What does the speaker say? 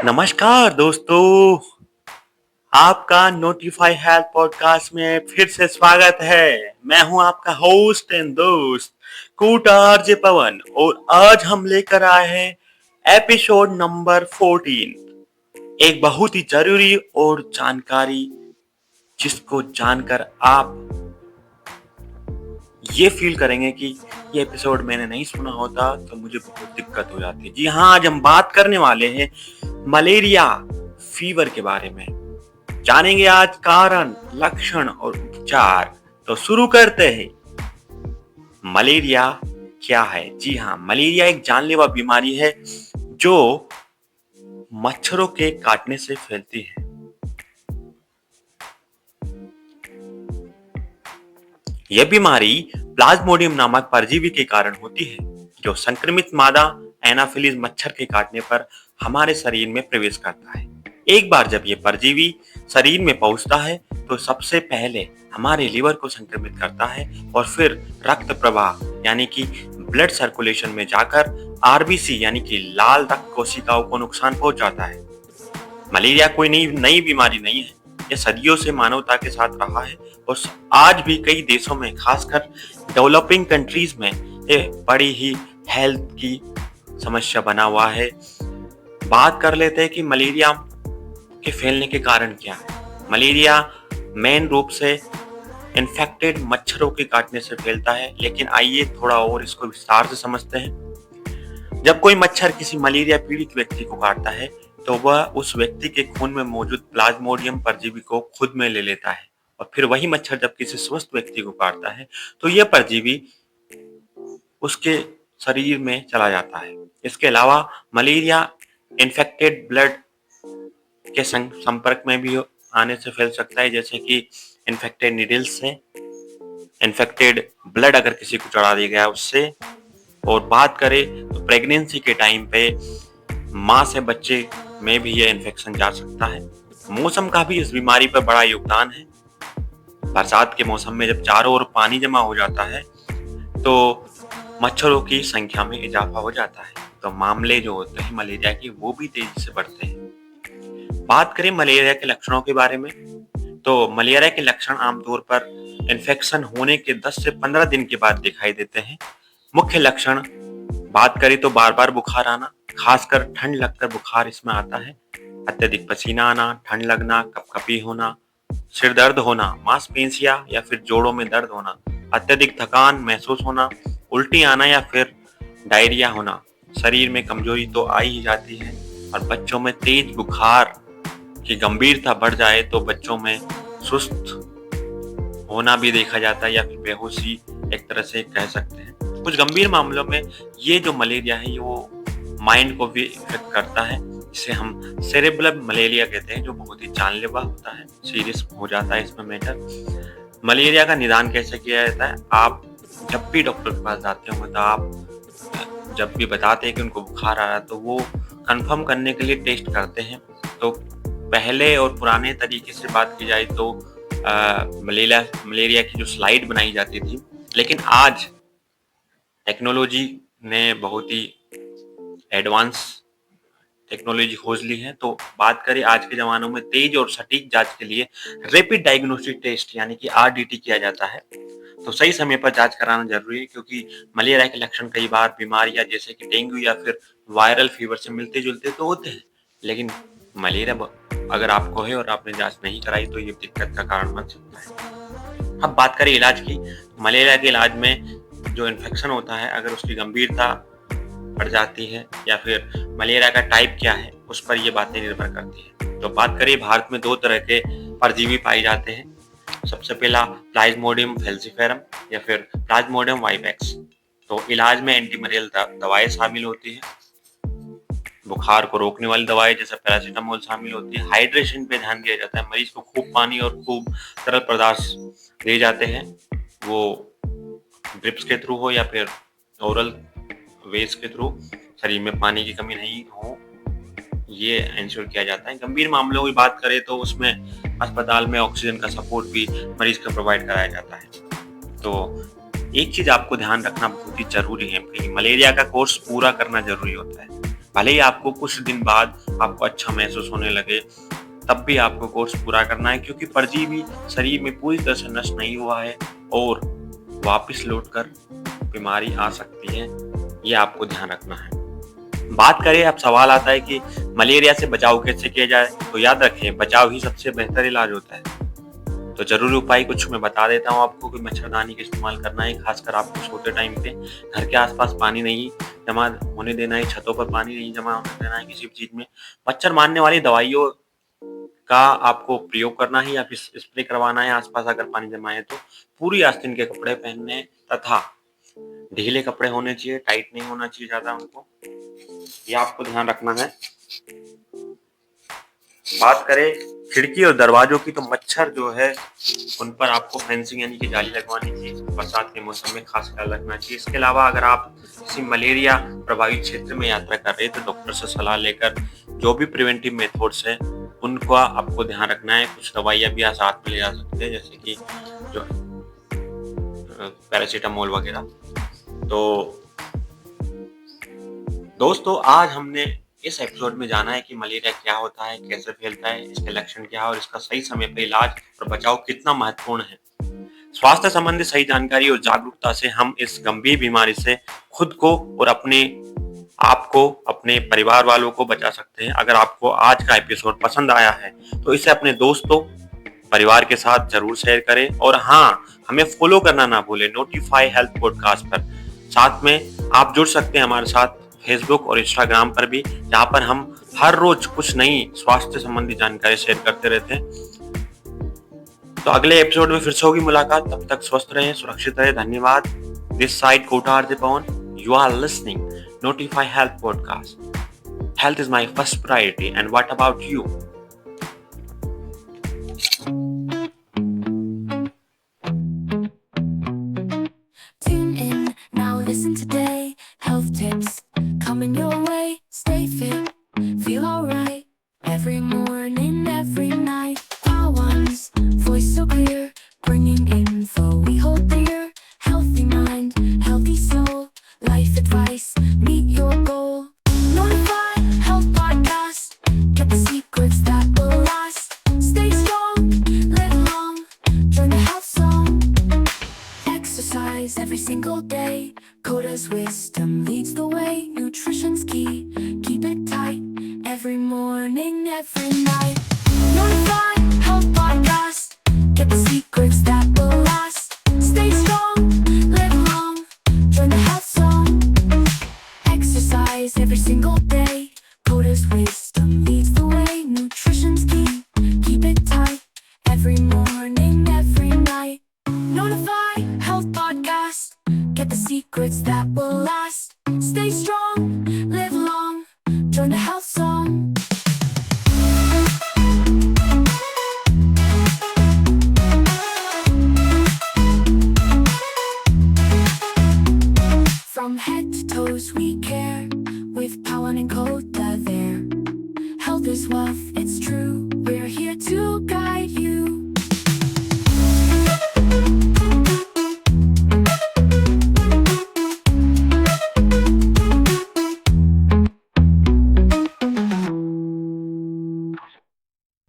नमस्कार दोस्तों, आपका नोटिफाई हेल्थ पॉडकास्ट में फिर से स्वागत है। मैं हूं आपका होस्ट एंड दोस्त कूटा आरजे पवन और आज हम लेकर आए हैं एपिसोड नंबर 14। एक बहुत ही जरूरी और जानकारी जिसको जानकर आप ये फील करेंगे कि ये एपिसोड मैंने नहीं सुना होता तो मुझे बहुत दिक्कत हो जाती। जी हाँ, आज हम बात करने वाले हैं मलेरिया फीवर के बारे में। जानेंगे आज कारण, लक्षण और उपचार। तो शुरू करते हैं। मलेरिया क्या है? जी हाँ, मलेरिया एक जानलेवा बीमारी है जो मच्छरों के काटने से फैलती है। यह बीमारी प्लाज्मोडियम नामक परजीवी के कारण होती है जो संक्रमित मादा एनाफिलीज मच्छर के काटने पर हमारे शरीर में प्रवेश करता है। एक बार जब ये परजीवी शरीर में पहुंचता है तो सबसे पहले हमारे लीवर को संक्रमित करता है और फिर रक्त प्रवाह यानी कि ब्लड सर्कुलेशन में जाकर आरबीसी यानी कि लाल रक्त कोशिकाओं को नुकसान पहुंचाता है। मलेरिया कोई नई बीमारी नहीं है। यह सदियों से मानवता के साथ रहा है और आज भी कई देशों में, खासकर डेवलपिंग कंट्रीज में, ये बड़ी ही हेल्थ की समस्या बना हुआ है। बात कर लेते हैं कि मलेरिया के फैलने के कारण क्या है। मलेरिया मेन रूप से इन्फेक्टेड मच्छरों के काटने से फैलता है, लेकिन आइए थोड़ा और इसको विस्तार से समझते हैं। जब कोई मच्छर किसी मलेरिया पीड़ित व्यक्ति को काटता है तो वह उस व्यक्ति के खून में मौजूद प्लाज्मोडियम परजीवी को खुद में ले लेता है और फिर वही मच्छर जब किसी स्वस्थ व्यक्ति को काटता है तो यह परजीवी उसके शरीर में चला जाता है। इसके अलावा मलेरिया इन्फेक्टेड ब्लड के संपर्क में भी आने से फैल सकता है, जैसे कि इन्फेक्टेड नीडल्स से, इन्फेक्टेड ब्लड अगर किसी को चढ़ा दिया गया उससे। और बात करें तो प्रेगनेंसी के टाइम पे माँ से बच्चे में भी यह इन्फेक्शन जा सकता है। मौसम का भी इस बीमारी पर बड़ा योगदान है। बरसात के मौसम में जब चारों ओर पानी जमा हो जाता है तो मच्छरों की संख्या में इजाफा हो जाता है, तो मामले जो होते हैं मलेरिया के वो भी तेजी से बढ़ते हैं। बात करें मलेरिया के लक्षणों के बारे में तो मलेरिया के लक्षण आमतौर पर इन्फेक्शन होने के 10 से 15 दिन के बाद दिखाई देते हैं। मुख्य लक्षण बात करें तो बार बार बुखार आना, खासकर ठंड लगकर बुखार इसमें आता है, अत्यधिक पसीना आना, ठंड लगना, कपकपी होना, सिर दर्द होना, मांसपेशियां या फिर जोड़ों में दर्द होना, अत्यधिक थकान महसूस होना, उल्टी आना या फिर डायरिया होना, शरीर में कमजोरी तो आ ही जाती है। और बच्चों में तेज बुखार की गंभीरता बढ़ जाए तो बच्चों में सुस्त होना भी देखा जाता है या फिर बेहोशी एक तरह से कह सकते हैं। कुछ गंभीर मामलों में ये जो मलेरिया है वो माइंड को भी इफेक्ट करता है, जिसे हम सेरेब्रल मलेरिया कहते हैं, जो बहुत ही जानलेवा होता है, सीरियस हो जाता है इसमें मैटर। मलेरिया का निदान कैसे किया जाता है? आप जब भी डॉक्टर के पास जाते होंगे तो आप जब भी बताते हैं कि उनको बुखार आ रहा है तो वो कंफर्म करने के लिए टेस्ट करते हैं। तो पहले और पुराने तरीके से बात की जाए तो मलेरिया की जो स्लाइड बनाई जाती थी, लेकिन आज टेक्नोलॉजी ने बहुत ही एडवांस टेक्नोलॉजी खोज ली है। तो बात करें आज के जमानों में तेज और सटीक जांच के लिए रैपिड डायग्नोस्टिक टेस्ट यानी कि आरडीटी किया जाता है। तो सही समय पर जांच कराना जरूरी है, क्योंकि मलेरिया के लक्षण कई बार बीमारियां जैसे कि डेंगू या फिर वायरल फीवर से मिलते जुलते तो होते हैं, लेकिन मलेरिया अगर आपको है और आपने जांच नहीं कराई तो ये दिक्कत का कारण बन सकता है। अब बात करें इलाज की। मलेरिया के इलाज में जो इन्फेक्शन होता है, अगर उसकी गंभीरता बढ़ जाती है या फिर मलेरिया का टाइप क्या है, उस पर ये बातें निर्भर करती है। तो बात करें, भारत में 2 तरह के परजीवी पाए जाते हैं। सबसे पहला प्लाज्मोडियम फैल्सिफेरम या फिर प्लाज्मोडियम वाइवेक्स। तो इलाज में एंटीमलेरियल दवाएं शामिल होती है, बुखार को रोकने वाली दवाएं जैसे पैरासीटामोल शामिल होती है। हाइड्रेशन पे ध्यान दिया जाता है, मरीज को खूब पानी और खूब तरल पदार्थ दिए जाते हैं, वो ड्रिप्स के थ्रू हो या फिर ओरल वेज के थ्रू, शरीर में पानी की कमी नहीं हो, ये इंश्योर किया जाता है। गंभीर मामलों की बात करें तो उसमें अस्पताल में ऑक्सीजन का सपोर्ट भी मरीज को प्रोवाइड कराया जाता है। तो एक चीज आपको ध्यान रखना बहुत ही जरूरी है कि मलेरिया का कोर्स पूरा करना जरूरी होता है। भले ही आपको कुछ दिन बाद आपको अच्छा महसूस होने लगे, तब भी आपको कोर्स पूरा करना है, क्योंकि परजीवी शरीर में पूरी तरह से नष्ट नहीं हुआ है और वापस लौटकर बीमारी आ सकती है। ये आपको ध्यान रखना है। बात करें, अब सवाल आता है कि मलेरिया से बचाव कैसे किया जाए, तो याद रखें, बचाव ही सबसे बेहतर इलाज होता है। तो जरूरी उपाय कुछ मैं बता देता हूँ आपको कि मच्छरदानी का इस्तेमाल करना है, खासकर आपको सोते टाइम पे घर के आसपास पानी नहीं जमा होने देना है, छतों पर पानी नहीं जमा होने देना है किसी भी चीज में। मच्छर मारने वाली दवाइयों का आपको प्रयोग करना है या फिर स्प्रे करवाना है आसपास अगर पानी जमा है तो। पूरी आस्तीन के कपड़े पहनने तथा ढीले कपड़े होने चाहिए, टाइट नहीं होना चाहिए ज्यादा उनको, ये आपको ध्यान रखना है। बात करें खिड़की और दरवाजों की, तो मच्छर जो है उन पर आपको फेंसिंग यानी कि जाली लगवानी चाहिए। बरसात के मौसम में खास ख्याल रखना चाहिए। इसके अलावा अगर आप किसी मलेरिया प्रभावित क्षेत्र में यात्रा कर रहे हैं तो डॉक्टर से सलाह लेकर जो भी प्रिवेंटिव मेथड्स हैं उनका आपको ध्यान रखना है। कुछ दवाइयाँ भी साथ में ले जा सकते हैं, जैसे कि जो पैरासीटामोल वगैरह। तो दोस्तों, आज हमने इस एपिसोड में जाना है कि मलेरिया क्या होता है, कैसे फैलता है, इसके लक्षण क्या है और इसका सही समय पर इलाज और बचाव कितना महत्वपूर्ण है। स्वास्थ्य संबंधी सही जानकारी और जागरूकता से हम इस गंभीर बीमारी से खुद को और अपने आप को, अपने परिवार वालों को बचा सकते हैं। अगर आपको आज का एपिसोड पसंद आया है तो इसे अपने दोस्तों, परिवार के साथ जरूर शेयर करें और हाँ, हमें फॉलो करना ना भूलें नोटिफाई हेल्थ पॉडकास्ट पर। साथ में आप जुड़ सकते हैं हमारे साथ फेसबुक और इंस्टाग्राम पर भी, जहाँ पर हम हर रोज कुछ नई स्वास्थ्य संबंधी जानकारी शेयर करते रहते हैं। तो अगले एपिसोड में फिर से होगी मुलाकात। तब तक स्वस्थ रहें, सुरक्षित रहें। धन्यवाद। This side Kota RJ Pawan, you are listening notify health podcast. Health is my first priority, and what about you? Tune in, now listen today. Health tips coming your way. Stay fit, feel alright. Every morning, every night. Pawan's voice so clear, bringing info we hold dear. Healthy mind, healthy soul. Life advice, meet your goal. Notify Health Podcast. Get the secrets that will last. Stay strong, live long. Join the health song. Exercise every single day. Coda's wisdom leads the way. Nutrition's key. Keep it tight. Every morning, every night. Notify Health Podcast. Get the secrets that will last. Stay strong, live long. Join the health song. Exercise every single day. Coda's wisdom leads the way. Nutrition's key. Keep it tight. Every morning, every night. Notify Health Podcast. Get the secrets that will last. Stay strong, live